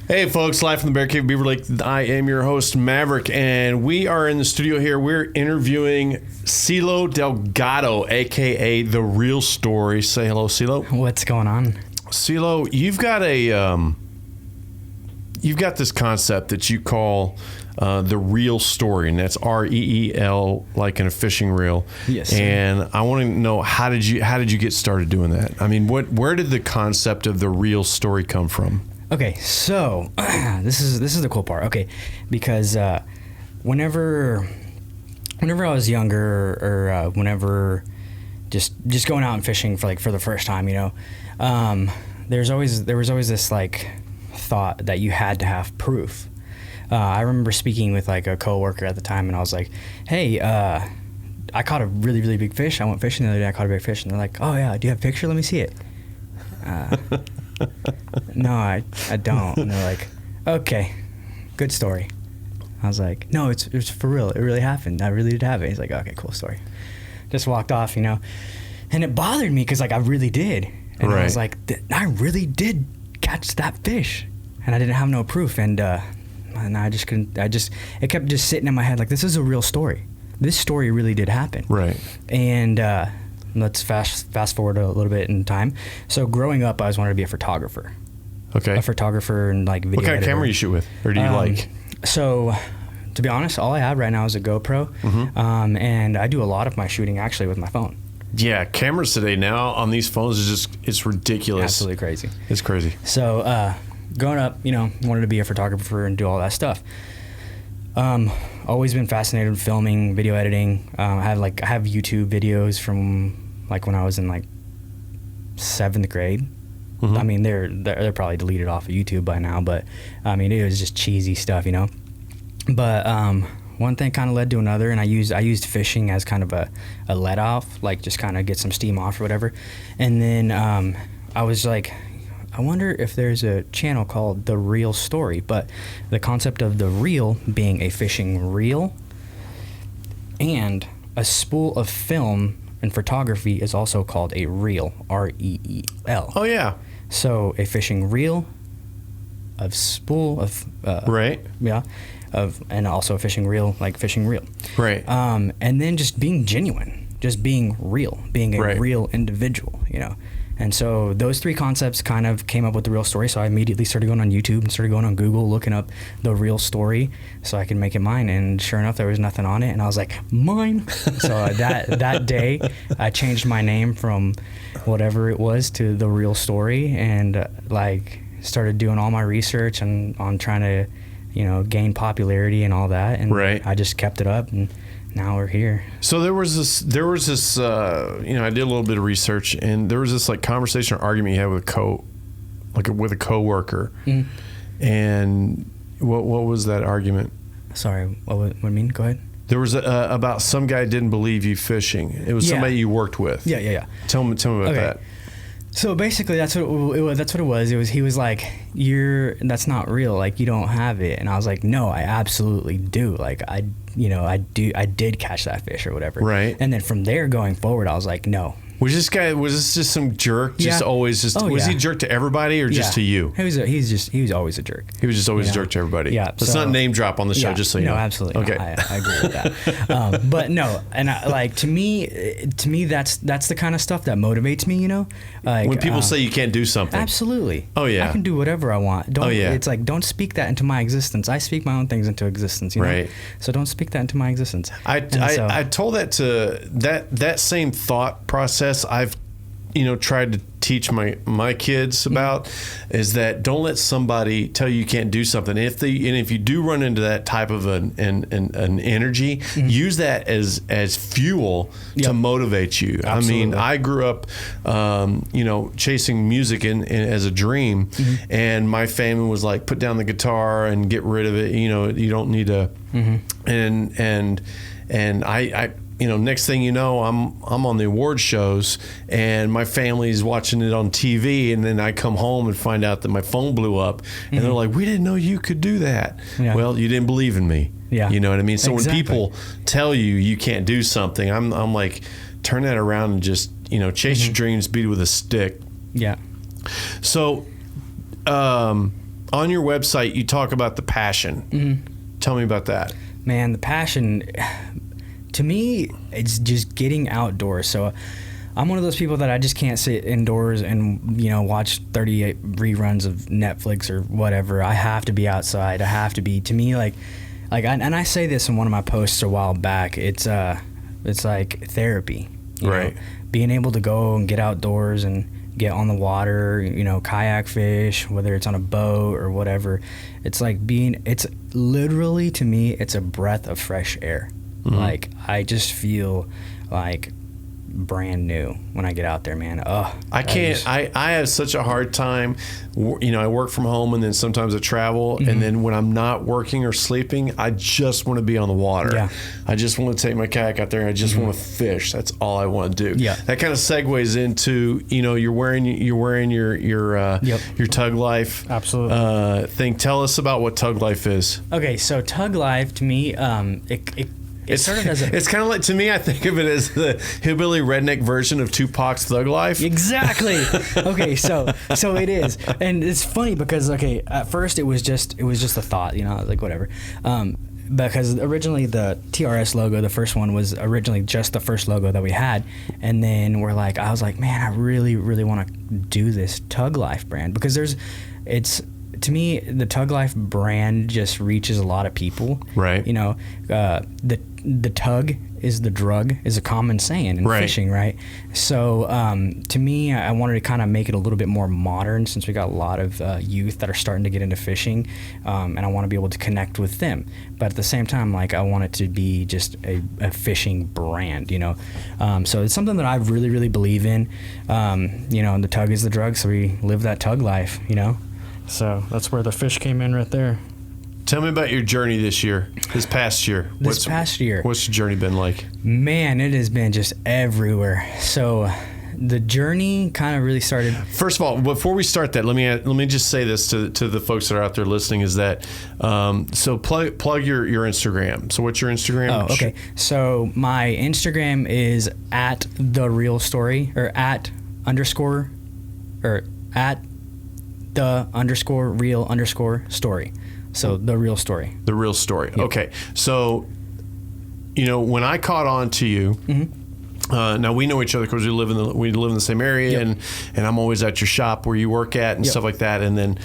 Hey folks, live from the Bear Cave Beaver Lake. I am your host Maverick, and we are in the studio here. We're interviewing Celo Delgado, aka The Real Story. Say hello, Celo. What's going on? Celo, you've got this concept that you call The Real Story, and that's REEL, like in a fishing reel. Yes. And I want to know, how did you get started doing that? I mean, where did the concept of The Real Story come from? Okay, so this is the cool part. Okay, because whenever I was younger, or whenever just going out and fishing for the first time, there was always this like thought that you had to have proof. I remember speaking with like a coworker at the time, and I was like, "Hey, I caught a really, really big fish. I went fishing the other day. I caught a big fish." And they're like, "Oh yeah, do you have a picture? Let me see it." No, I don't. And they're like, "Okay, good story." I was like, "No, it's for real. It really happened. I really did have it." He's like, "Okay, cool story." Just walked off, and it bothered me because like I really did, and Right. I was like, I really did catch that fish, and I didn't have no proof, and I just couldn't. It kept just sitting in my head like, this is a real story. This story really did happen. Right. And let's fast forward a little bit in time. So growing up, I always wanted to be a photographer. Okay. A photographer and like video What kind editor. of camera you shoot with, or do you like? So, to be honest, all I have right now is a GoPro, and I do a lot of my shooting actually with my phone. Yeah, cameras today now on these phones it's ridiculous. Absolutely crazy. It's crazy. So, growing up, wanted to be a photographer and do all that stuff. Always been fascinated with filming, video editing. I have YouTube videos from like when I was in like 7th grade. I mean, they're probably deleted off of YouTube by now, but I mean, it was just cheesy stuff, But one thing kind of led to another, and I used fishing as kind of a let off, like just kind of get some steam off or whatever. And then I was like, I wonder if there's a channel called The Real Story, but the concept of the reel being a fishing reel and a spool of film and photography is also called a reel, REEL. Oh yeah. So a fishing reel, of spool of Right. yeah, and also a fishing reel, like fishing reel. Right. And then just being genuine, just being real, being a Right. real individual, And so those three concepts kind of came up with The Real Story. So I immediately started going on YouTube and started going on Google, looking up The Real Story so I could make it mine. And sure enough, there was nothing on it. And I was like, mine. So that day, I changed my name from whatever it was to The Real Story, and started doing all my research and on trying to, gain popularity and all that. And Right. I just kept it up, and now we're here. So there was this, I did a little bit of research, and there was this like conversation or argument you had with a coworker. And what was that argument? Sorry, what do you mean? Go ahead. There was about some guy didn't believe you fishing. It was somebody you worked with. Yeah. Tell me about that. So basically, that's what it was. He was like, that's not real. Like, you don't have it. And I was like, no, I absolutely do. Like, I did catch that fish or whatever. Right. And then from there going forward, I was like, no. Was this just some jerk? Yeah. Was he a jerk to everybody or just to you? He was always a jerk. He was just always a jerk to everybody. Yeah. Let's not name drop on the show, just so you know. No, absolutely. Okay. No, I agree with that. But no, and to me, that's the kind of stuff that motivates me. Like when people say you can't do something. Absolutely. Oh yeah. I can do whatever I want. It's like, don't speak that into my existence. I speak my own things into existence. Right. So don't speak that into my existence. I told that to that same thought process. I've tried to teach my kids about is that don't let somebody tell you can't do something. If you do run into that type of an energy, use that as fuel to motivate you. Absolutely. I mean, I grew up, chasing music as a dream, and my family was like, put down the guitar and get rid of it. You don't need to. And I next thing you know, I'm on the award shows, and my family's watching it on TV, and then I come home and find out that my phone blew up, and they're like, "We didn't know you could do that." Yeah. Well, you didn't believe in me. Yeah. You know what I mean? So Exactly. when people tell you can't do something, I'm like, turn that around and just chase your dreams, beat it with a stick. Yeah. So, on your website, you talk about the passion. Tell me about that. Man, the passion, to me, it's just getting outdoors. So I'm one of those people that I just can't sit indoors and, you know, watch 38 reruns of Netflix or whatever. I have to be outside. I have to be, to me, and I say this in one of my posts a while back, it's like therapy. You know? Being able to go and get outdoors and get on the water, you know, kayak fish, whether it's on a boat or whatever. It's like it's literally, to me, it's a breath of fresh air. Like, I just feel like brand new when I get out there, man. I have such a hard time, you know, I work from home and then sometimes I travel, and then when I'm not working or sleeping, I just want to be on the water. I just want to take my kayak out there and I just want to fish. That's all I want to do. That kind of segues into, you know, you're wearing your Tug Life thing. Tell us about what Tug Life is. Okay, so Tug Life, to me, it's sort of as it's kind of like, to me, I think of it as the hillbilly redneck version of Tupac's Thug Life. Exactly. Okay, so it is, and it's funny because at first it was just a thought, you know, like whatever, because originally the TRS logo, the first one, was originally just the first logo that we had, and then I was like, man, I really, really want to do this Tug Life brand because to me, the Tug Life brand just reaches a lot of people. Right. You know, the tug is the drug is a common saying in fishing, right? So to me, I wanted to kind of make it a little bit more modern since we got a lot of youth that are starting to get into fishing, and I want to be able to connect with them. But at the same time, like, I want it to be just a fishing brand, you know? So it's something that I really, really believe in. You know, and the tug is the drug, so we live that tug life, you know? So that's where the fish came in right there. Tell me about your journey this past year. What's your journey been like? Man, it has been just everywhere. So the journey kind of really started. First of all, before we start that, let me just say this to the folks that are out there listening, is that so plug your Instagram. So what's your Instagram? Oh, okay. So my Instagram is at the real story, or at the real story. So the real story. The real story. Yep. Okay. So, you know, when I caught on to you, now we know each other because we live in the same area, and I'm always at your shop where you work at and stuff like that. And then,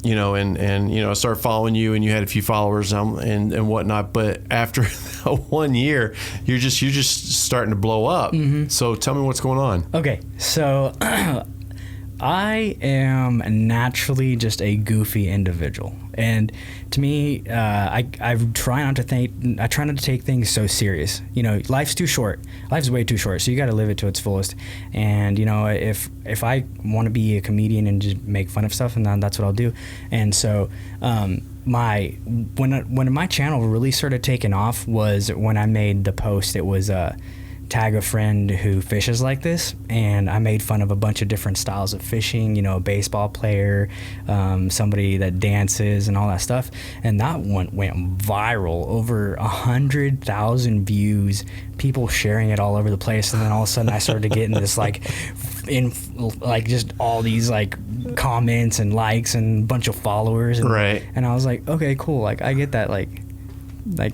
you know, and you know, I started following you, and you had a few followers and whatnot. But after 1 year, you're just starting to blow up. So tell me what's going on. Okay. So. I am naturally just a goofy individual, and to me, I try not to take things so serious. You know, life's too short. Life's way too short, so you got to live it to its fullest. And you know, if I want to be a comedian and just make fun of stuff, and then that's what I'll do. And so, when my channel really started taking off was when I made the post. It was tag a friend who fishes like this, and I made fun of a bunch of different styles of fishing, you know, a baseball player, somebody that dances and all that stuff, and that one went viral, over 100,000 views, people sharing it all over the place. And then all of a sudden I started getting this just all these like comments and likes and a bunch of followers, and I was like, okay, cool, like I get that, like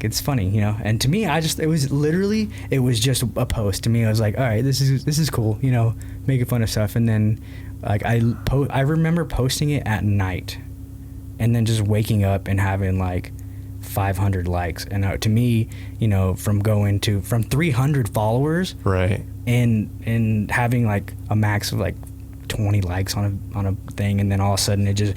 it's funny, you know. And to me, it was just a post. To me, I was like, all right, this is cool, you know, making fun of stuff. And then like I remember posting it at night, and then just waking up and having like 500 likes. And to me, you know, from 300 followers, and having like a max of like 20 likes on a thing, and then all of a sudden it just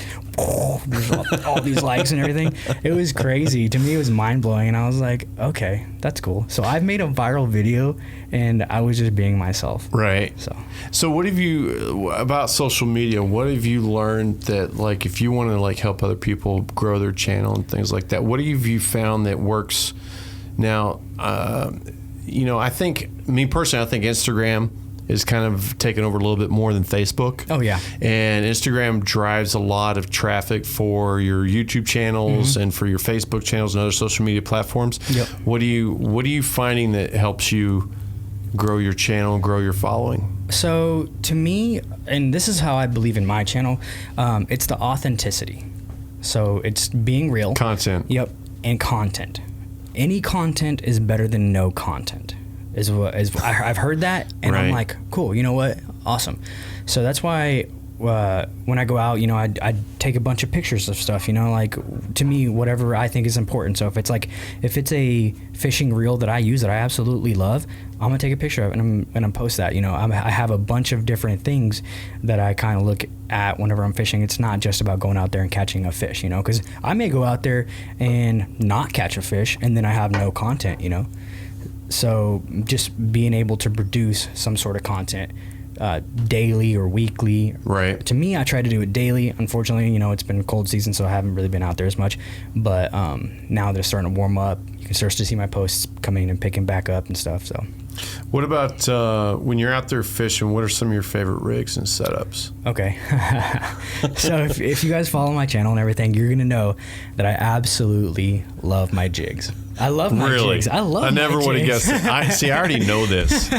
there's all these likes and everything. It was crazy. To me, it was mind-blowing, and I was like, okay, that's cool. So I've made a viral video, and I was just being myself. So what have you, about social media, what have you learned that, like, if you want to like help other people grow their channel and things like that, what have you found that works now? You know, I think, me personally, I think Instagram is kind of taken over a little bit more than Facebook. Oh yeah. And Instagram drives a lot of traffic for your YouTube channels and for your Facebook channels and other social media platforms. Yep. What are you finding that helps you grow your channel, grow your following? So to me, and this is how I believe in my channel, it's the authenticity. So it's being real. Content. Yep. And content. Any content is better than no content. I've heard that, and right. I'm like, cool, you know what? Awesome. So that's why when I go out, I take a bunch of pictures of stuff, like, to me, whatever I think is important. So if it's a fishing reel that I use that I absolutely love, I'm gonna take a picture of it and I'm post that. I have a bunch of different things that I kind of look at whenever I'm fishing. It's not just about going out there and catching a fish, because I may go out there and not catch a fish and then I have no content, So just being able to produce some sort of content daily or weekly. Right. To me, I try to do it daily. Unfortunately, it's been cold season, so I haven't really been out there as much. But now they're starting to warm up. You can start to see my posts coming and picking back up and stuff. So, what about when you're out there fishing? What are some of your favorite rigs and setups? Okay. So if you guys follow my channel and everything, you're gonna know that I absolutely love my jigs. I love my jigs. I never would have guessed it. I already know this,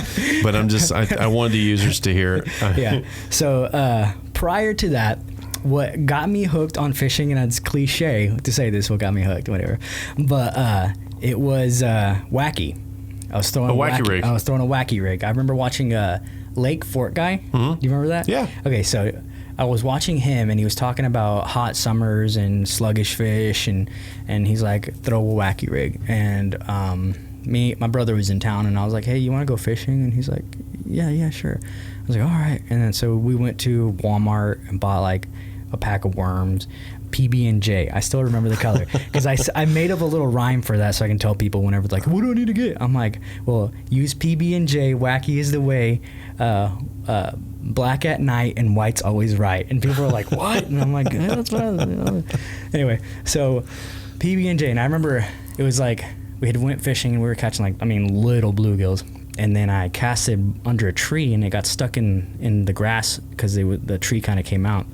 but I wanted the users to hear it. Yeah. So prior to that, what got me hooked on fishing, and it's cliche to say this, what got me hooked, whatever, but it was wacky. I was throwing a wacky rig. I was throwing a wacky rig. I remember watching Lake Fort Guy. Mm-hmm. Do you remember that? Yeah. Okay, so I was watching him, and he was talking about hot summers and sluggish fish, and he's like, throw a wacky rig. And my brother was in town, and I was like, hey, you want to go fishing? And he's like, yeah, sure. I was like, all right. And then so we went to Walmart and bought like a pack of worms, PB&J. I still remember the color because I made up a little rhyme for that so I can tell people whenever it's like, what do I need to get? I'm like, well, use PB&J, wacky is the way, black at night and white's always right. And people are like, what? And I'm like, that's what I was. Anyway, so PB&J, and I remember it was like we had went fishing and we were catching little bluegills. And then I casted under a tree and it got stuck in the grass because the tree kind of came out.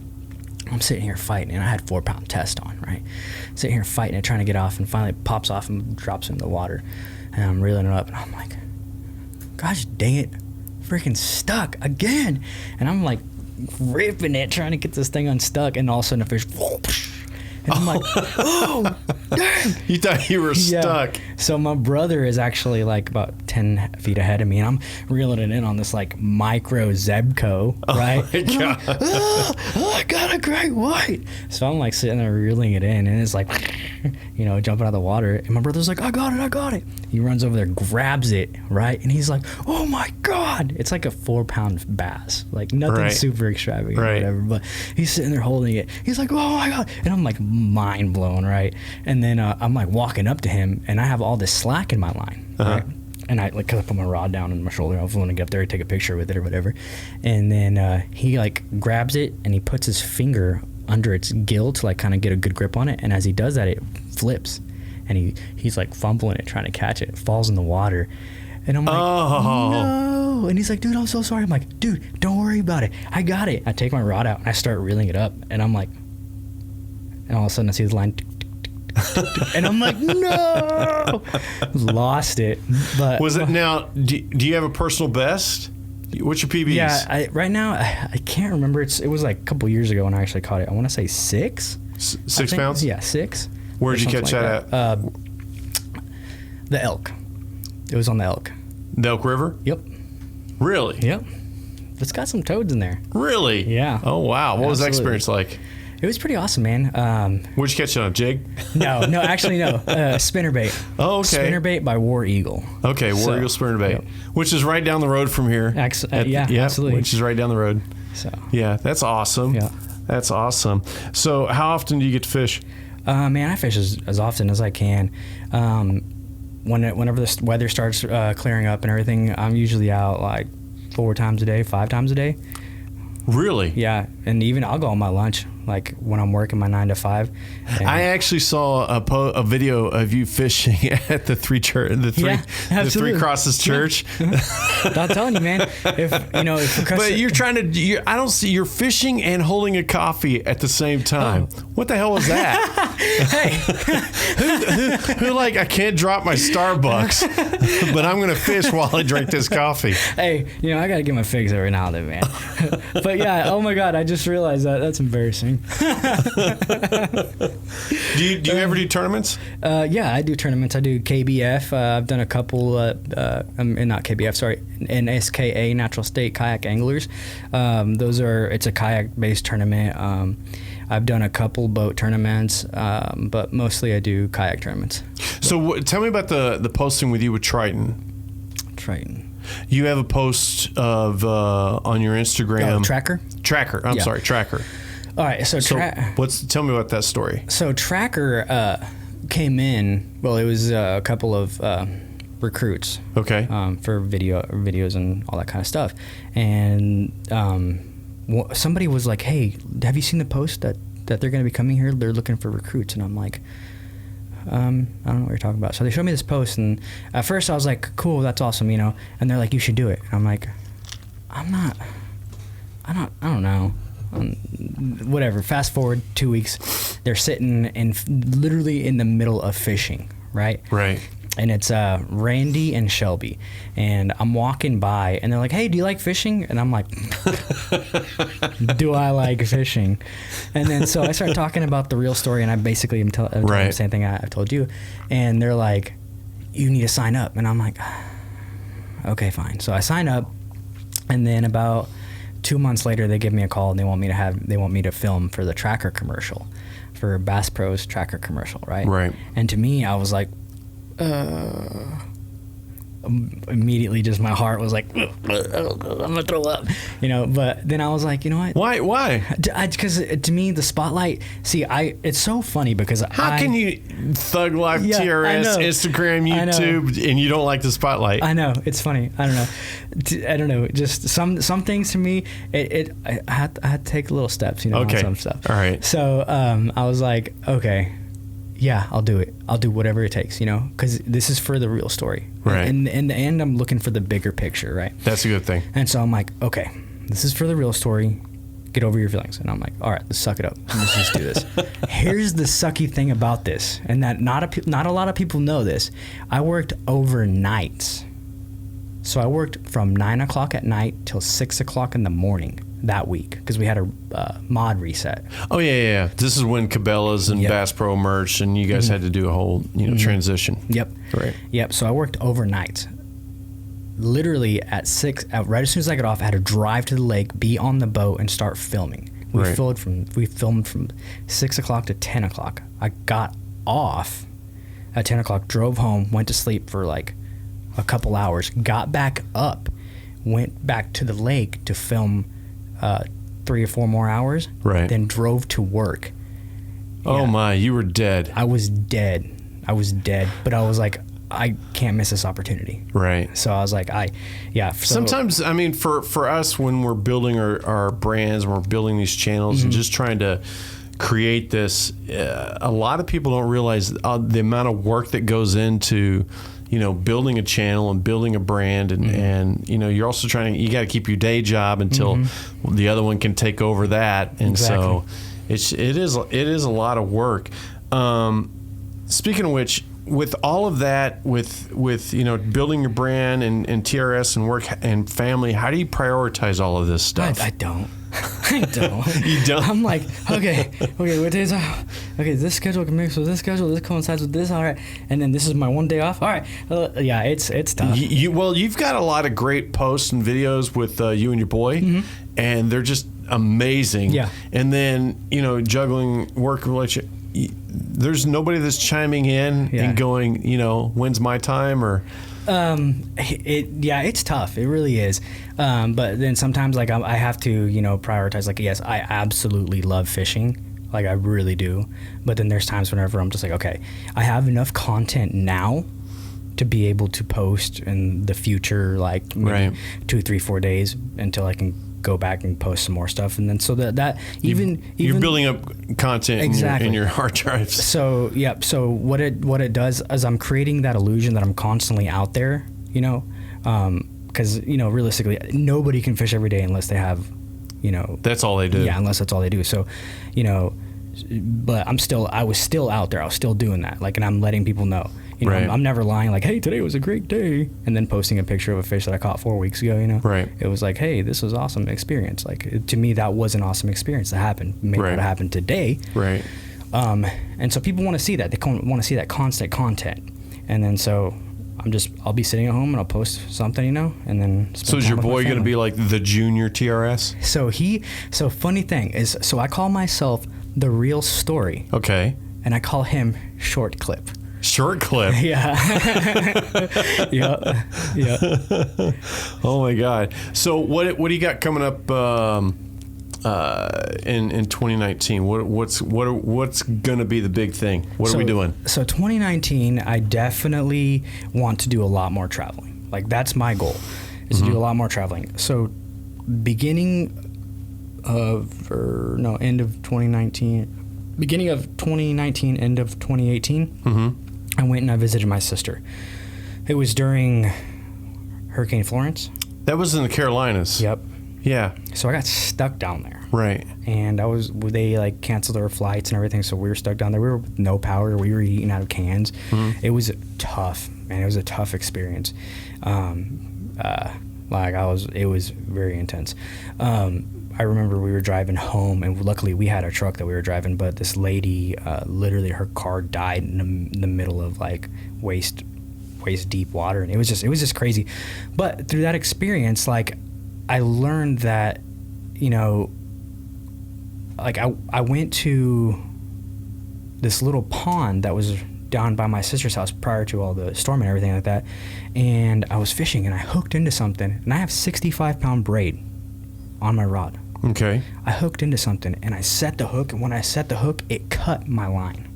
I'm sitting here fighting, and I had 4-pound test on, right? Sitting here fighting it, trying to get off, and finally it pops off and drops in the water. And I'm reeling it up, and I'm like, gosh dang it, freaking stuck again. And I'm like ripping it, trying to get this thing unstuck, and all of a sudden the fish, and I'm like, oh, dang. You thought you were stuck. So my brother is actually like about 10 feet ahead of me, and I'm reeling it in on this like micro Zebco, right? Oh my God. I got a great white. So I'm like sitting there reeling it in, and it's like, jumping out of the water. And my brother's like, I got it. He runs over there, grabs it, right? And he's like, oh my God. It's like a 4-pound bass, like nothing super extravagant or whatever, but he's sitting there holding it. He's like, oh my God. And I'm like mind blown, right? And then I'm like walking up to him, and I have all this slack in my line, right? And I like put my rod down on my shoulder. I was going to get up there and take a picture with it or whatever. And then he like grabs it and he puts his finger under its gill to like kind of get a good grip on it. And as he does that, it flips, and he's like fumbling it, trying to catch it. It falls in the water. And I'm like, no. And he's like, dude, I'm so sorry. I'm like, dude, don't worry about it. I got it. I take my rod out and I start reeling it up. And I'm like, and all of a sudden I see the line. And I'm like, no. Lost it. But was it now? Do you have a personal best? What's your PBs? Yeah, right now I can't remember. It was like a couple years ago when I actually caught it. I want to say 6. 6 pounds? Yeah, 6. Where'd you catch that at? The Elk. It was on the Elk. The Elk River? Yep. Really? Yep. It's got some toads in there. Really? Yeah. Oh wow. What was that experience like? It was pretty awesome, man. Where'd you catch it on? A jig? No, actually no. Spinnerbait. Oh, okay. Spinnerbait by War Eagle. Okay, War Eagle spinnerbait, yep. Which is right down the road from here. Absolutely. Which is right down the road. So. Yeah, that's awesome. Yeah. That's awesome. So, how often do you get to fish? Man, I fish as often as I can. Whenever the weather starts clearing up and everything, I'm usually out like 4 times a day, 5 times a day. Really? Yeah, and even I'll go on my lunch, like when I'm working my 9 to 5. I actually saw a video of you fishing at the Three Crosses Church. Yeah. I'm telling you, man. But you're trying to. I don't see you're fishing and holding a coffee at the same time. What the hell was that? Hey, who like, I can't drop my Starbucks, but I'm going to fish while I drink this coffee. Hey, I got to get my figs every now and then, man. But yeah, oh my God, I just realized that. That's embarrassing. Do you ever do tournaments? Yeah, I do tournaments. I do KBF. I've done a couple, not KBF, sorry, NSKA, Natural State Kayak Anglers. It's a kayak-based tournament. I've done a couple boat tournaments, but mostly I do kayak tournaments. So tell me about the posting with you with Triton. You have a post of on your Instagram. Tracker? Tracker. I'm sorry, Tracker. All right, tell me about that story. So Tracker came in. Well, it was a couple of recruits. Okay. For videos and all that kind of stuff, and somebody was like, "Hey, have you seen the post that they're going to be coming here? They're looking for recruits." And I'm like, I don't know what you're talking about. So they showed me this post, and at first I was like, "Cool, that's awesome," And they're like, "You should do it." And I'm like, I don't know. Whatever. Fast forward 2 weeks, they're sitting literally in the middle of fishing, right? Right. And it's Randy and Shelby, and I'm walking by, and they're like, "Hey, do you like fishing?" And I'm like, "Do I like fishing?" And then so I start talking about the real story, and I basically am telling the same thing I've told you, and they're like, "You need to sign up," and I'm like, "Okay, fine." So I sign up, and then about 2 months later, they give me a call, and they want me to film for the Tracker commercial, for Bass Pro's Tracker commercial, right? Right. And to me, I was like, immediately just my heart was like, I'm gonna throw up, but then I was like, you know what? Why? Because to me, the spotlight, it's so funny because how can you Thug Life, TRS, Instagram, YouTube, and you don't like the spotlight? I know, it's funny. I don't know. Just some things to me, I had to take little steps, on some stuff. All right. So I was like, okay, yeah, I'll do it. I'll do whatever it takes, because this is for the real story. Right. And in the end, I'm looking for the bigger picture, right? That's a good thing. And so I'm like, okay, this is for the real story. Get over your feelings. And I'm like, all right, let's suck it up. Let's just do this. Here's the sucky thing about this, and that not a lot of people know this. I worked overnights. So I worked from 9 o'clock at night till 6 o'clock in the morning that week because we had a mod reset. Oh yeah. This is when Cabela's and Bass Pro merged, and you guys had to do a whole transition. Yep. Right. Yep. So I worked overnight. Literally at 6, right as soon as I got off, I had to drive to the lake, be on the boat, and start filming. We filmed from 6 o'clock to 10 o'clock. I got off at 10 o'clock, drove home, went to sleep for like a couple hours, got back up, went back to the lake to film 3 or 4 more hours, right? Then drove to work. Oh my, you were dead. I was dead, but I was like, I can't miss this opportunity. Right. So I was like, sometimes, I mean, for us, when we're building our brands and we're building these channels and just trying to create this, a lot of people don't realize the amount of work that goes into building a channel and building a brand, and you're also you got to keep your day job until the other one can take over that, and so it is a lot of work. Speaking of which, with all of that, with building your brand and TRS and work and family, how do you prioritize all of this stuff? I don't. I don't. You don't? I'm like, okay, what days are, this schedule can mix with this schedule, this coincides with this, all right, and then this is my one day off, all right. Yeah, it's tough. You've got a lot of great posts and videos with you and your boy, and they're just amazing. Yeah. And then, juggling work relationship, there's nobody that's chiming in and going, when's my time, or... it's tough. It really is. But then sometimes like I have to, prioritize, like, yes, I absolutely love fishing. Like I really do. But then there's times whenever I'm just like, okay, I have enough content now to be able to post in the future, like maybe 2, 3, 4 days until I can go back and post some more stuff, and then so that even you're building up content in your hard drives. So so what it does is I'm creating that illusion that I'm constantly out there, because realistically nobody can fish every day unless they have, that's all they do. Yeah, unless that's all they do. So But I was still out there. I was still doing that. Like, and I'm letting people know. You know, Right. I'm never lying like, hey, today was a great day, and then posting a picture of a fish that I caught 4 weeks ago, you know? Right. It was like, hey, this was awesome experience. Like, to me, that was an awesome experience that happened. May Right. not happen today. Right. And so people want to see that. They want to see that constant content. And then so I'll be sitting at home and I'll post something, you know, and then spend So is time your with my boy going to family. be like the junior TRS? So funny thing is, so I call myself the real story, Okay. and I call him Short Clip. Short clip. Yeah. Yeah. Oh my God. So what do you got coming up in 2019? What's going to be the big thing? What are we doing? So 2019, I definitely want to do a lot more traveling. Like, that's my goal, is to do a lot more traveling. So beginning of 2019, end of 2018, I went and I visited my sister. It was during Hurricane Florence. That was in the Carolinas. Yep. Yeah. So I got stuck down there. Right. And they like canceled our flights and everything, so we were stuck down there. We were with no power. We were eating out of cans. It was tough, man. It was a tough experience. It was very intense. I remember we were driving home, and luckily we had a truck that we were driving, but this lady, literally her car died in the middle of like waist deep water, and it was just crazy. But through that experience, like, I learned that, you know, like I went to this little pond that was down by my sister's house prior to all the storm and everything like that, and I was fishing and I hooked into something, and I have 65-pound braid on my rod. Okay. I hooked into something and I set the hook, and when I set the hook, it cut my line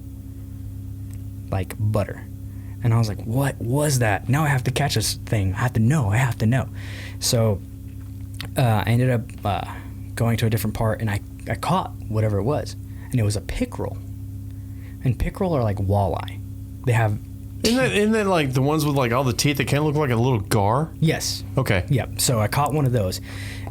like butter. And I was like, what was that? Now I have to catch this thing. I have to know. So I ended up going to a different part, and I caught whatever it was, and it was a pickerel. And pickerel are like walleye. They have Isn't that like the ones with like all the teeth that kind of look like a little gar? Yes. Okay. Yep. So I caught one of those,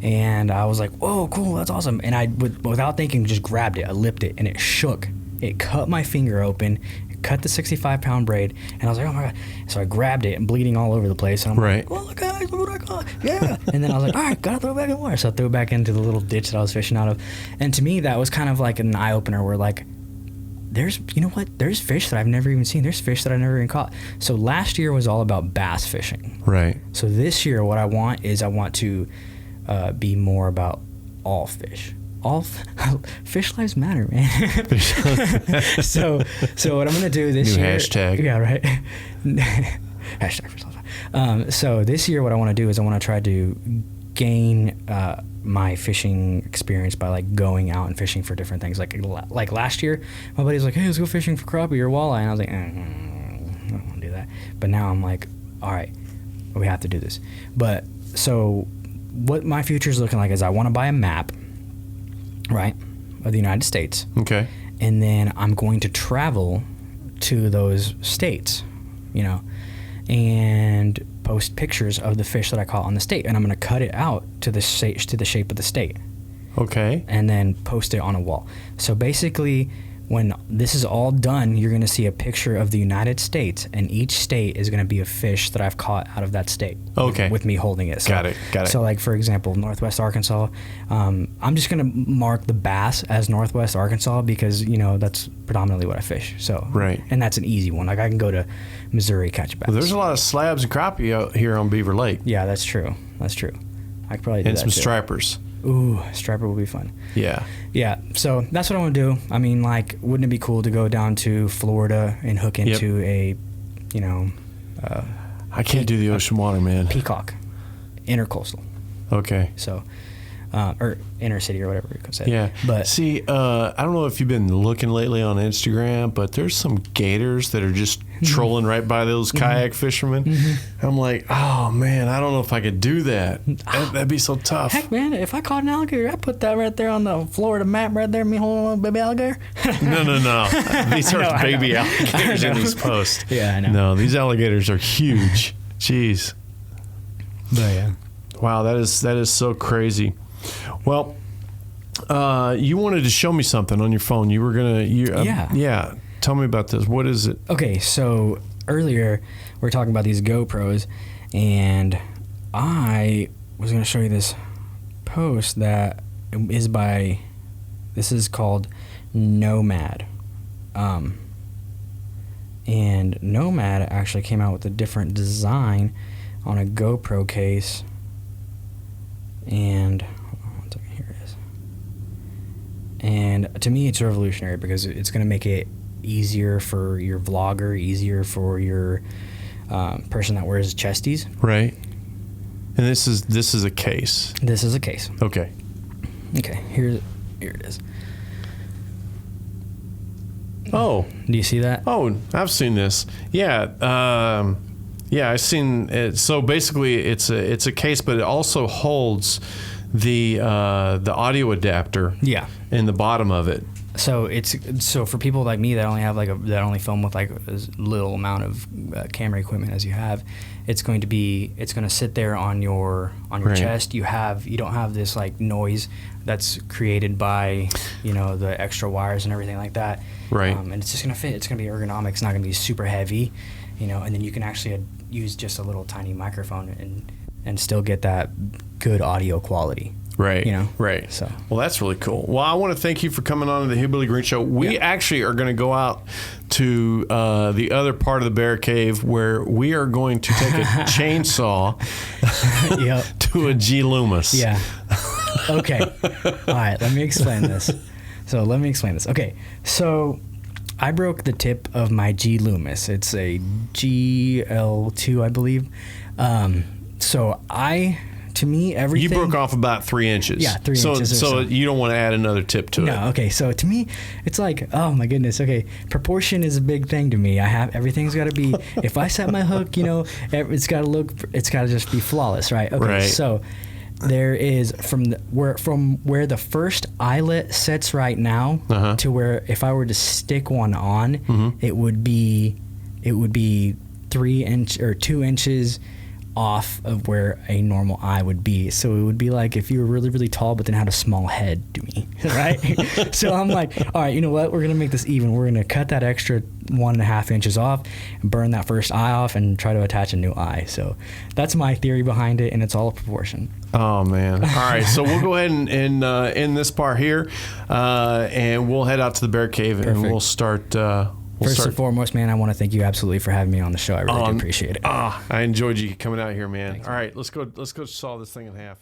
and I was like, whoa, cool, that's awesome. And I, without thinking, just grabbed it. I lipped it, and it shook. It cut my finger open, it cut the 65-pound braid, and I was like, oh my God. So I grabbed it, and bleeding all over the place. And I'm like, oh, guys, look what I caught. Yeah. And then I was like, all right, gotta throw it back in the water. So I threw it back into the little ditch that I was fishing out of. And to me, that was kind of like an eye-opener where, like, you know what? There's fish that I've never even seen. There's fish that I've never even caught. So last year was all about bass fishing. Right. So this year, what I want to be more about all fish. Fish lives matter, man. So what I'm gonna do this New year? hashtag. Yeah, right. Hashtag fish lives matter. So this year, what I want to do is I want to try to gain my fishing experience by like going out and fishing for different things. Like last year, my buddy was like, "Hey, let's go fishing for crappie or walleye," and I was like, I don't want to do that. But now I'm like, all right, we have to do this. But so what my future is looking like is I want to buy a map, right, of the United States. Okay. And then I'm going to travel to those states, you know, and post pictures of the fish that I caught on the state, and I'm going to cut it out to the shape of the state. Okay. And then post it on a wall. So basically, when this is all done, you're going to see a picture of the United States, and each state is going to be a fish that I've caught out of that state. Okay. With me holding it. So, Got it. So, like, for example, Northwest Arkansas, I'm just going to mark the bass as Northwest Arkansas because, you know, that's predominantly what I fish. So, right. And that's an easy one. Like, I can go to Missouri, catch bass. Well, there's a lot of slabs and crappie out here on Beaver Lake. Yeah, that's true. I could probably do and that some too. stripers. Ooh, striper will be fun. Yeah. Yeah, so that's what I want to do. I mean, like, wouldn't it be cool to go down to Florida and hook into a, you know... I can't do the ocean water, man. Peacock. Intercoastal. Okay. So, or inner city or whatever you could say. Yeah. But see, I don't know if you've been looking lately on Instagram, but there's some gators that are just trolling right by those kayak fishermen. I'm like, oh man, I don't know if I could do that. That'd be so tough. heck, man, if I caught an alligator, I'd put that right there on the Florida map right there, me holding a baby alligator. No. These are baby I alligators in know. these posts. Yeah, I know. No, these alligators are huge. Jeez. But yeah. Wow, that is so crazy. Well, You wanted to show me something on your phone. You were gonna. Yeah. Tell me about this. What is it? Okay, so earlier we were talking about these GoPros, and I was gonna show you this post that is by. This is called Nomad. And Nomad actually came out with a different design on a GoPro case. And one second, here it is. And to me, it's revolutionary because it's going to make it easier for your vlogger, easier for your person that wears chesties. Right. And this is a case. This is a case. Okay. Okay. Here it is. Oh, do you see that? Oh, I've seen this. Yeah, I've seen it. So basically, it's a case, but it also holds the audio adapter. Yeah. In the bottom of it. So so for people like me that only have that only film with like as little amount of camera equipment as you have, it's going to sit there on your right. chest. You don't have this like noise that's created by the extra wires and everything like that. Right. And it's just gonna fit. It's gonna be ergonomic. It's not gonna be super heavy, and then you can actually use just a little tiny microphone and still get that good audio quality. Right. Right. So. Well, that's really cool. Well, I want to thank you for coming on to the Hillbilly Green Show. We actually are going to go out to the other part of the bear cave where we are going to take a chainsaw to a G Loomis. Yeah. Okay. All right. Let me explain this. Okay. So I broke the tip of my G Loomis. It's a GL2, I believe. To me, everything... You broke off about 3 inches. Yeah, 3 inches. So you don't want to add another tip to it. No, okay. So to me, it's like, oh my goodness. Okay, proportion is a big thing to me. Everything's got to be. If I set my hook, it's got to just be flawless, right? Okay. Right. So there is from where the first eyelet sits right now to where if I were to stick one on, it would be 3 inch or 2 inches off of where a normal eye would be. So it would be like if you were really, really tall but then had a small head to me, right? So I'm like, all right, you know what? We're going to make this even. We're going to cut that extra 1.5 inches off and burn that first eye off and try to attach a new eye. So that's my theory behind it, and it's all a proportion. Oh, man. All right. So we'll go ahead and end this part here, and we'll head out to the bear cave. Perfect. And we'll start... First and foremost, man, I want to thank you absolutely for having me on the show. I really do appreciate it. I enjoyed you coming out here, man. Thanks, all right, let's go saw this thing in half.